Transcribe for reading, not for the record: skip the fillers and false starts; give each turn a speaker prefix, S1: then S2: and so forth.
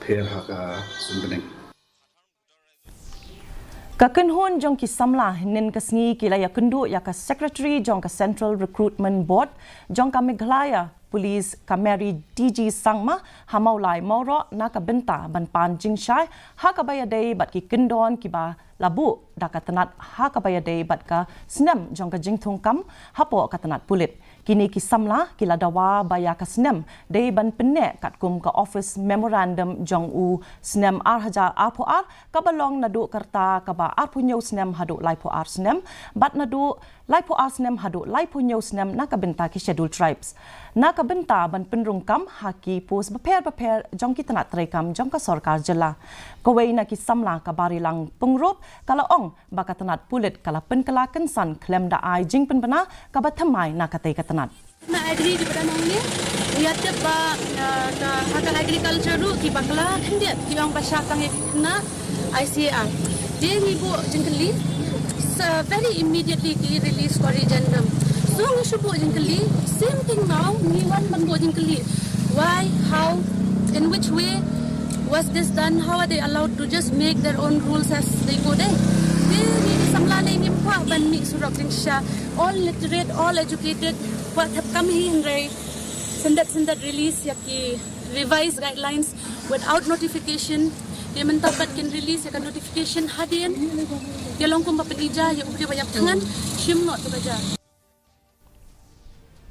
S1: pher haka sumbening
S2: Kakenhun jong ki samla nin kasngi kila ya kundu ya ka secretary jong ka Central Recruitment Board jong ka Meghalaya Police Kameri DG Sangma hamaulai mauro na ka benta ban pan jingshai ha ka bayadei bat ki kendon ki ba labu da ka Tnat ha ka bayadei bat ka Snem jong ka jingthung kam Hapoh ka Tnat Pulit kini ki samla kila Dawa baya ka Snem dei ban penne kat kum ka office memorandum jong u Snem haja Hapoh ka balong nadu karta ka ba punyo Snem hadu laipo Snem bat nadu laipo Snem hadu laipo nyo Snem na ka benta ki scheduled tribes na ka benta ban penrungkam haki pos beper jong ki Tnat trekam jong ka sarkar jela kawai na ki samla ka barilang pengrup kala ong baka Tnat Pulit kala penkala kensan klem da ai jing penbena ka bathamai na ka te ka Tnat
S3: na agree di pada nangnya ya teba ka hak agriculture ru ki bakla hendia ki bang pasakang na ICR dia ngibu jengkeli very immediately ki release for agendum so ngi shubu jengkeli same thing now ni wan banbo jengkeli why how in which way was this done how are they allowed to just make their own rules as they go there ni samla ni pa ban mi surok jingsha all literate all educated what have come here in sendat release yaki revised guidelines without notification dia mentapatkan release ya notification hadian dia longkum papadija ya ukir banyak tangan shim not tu baca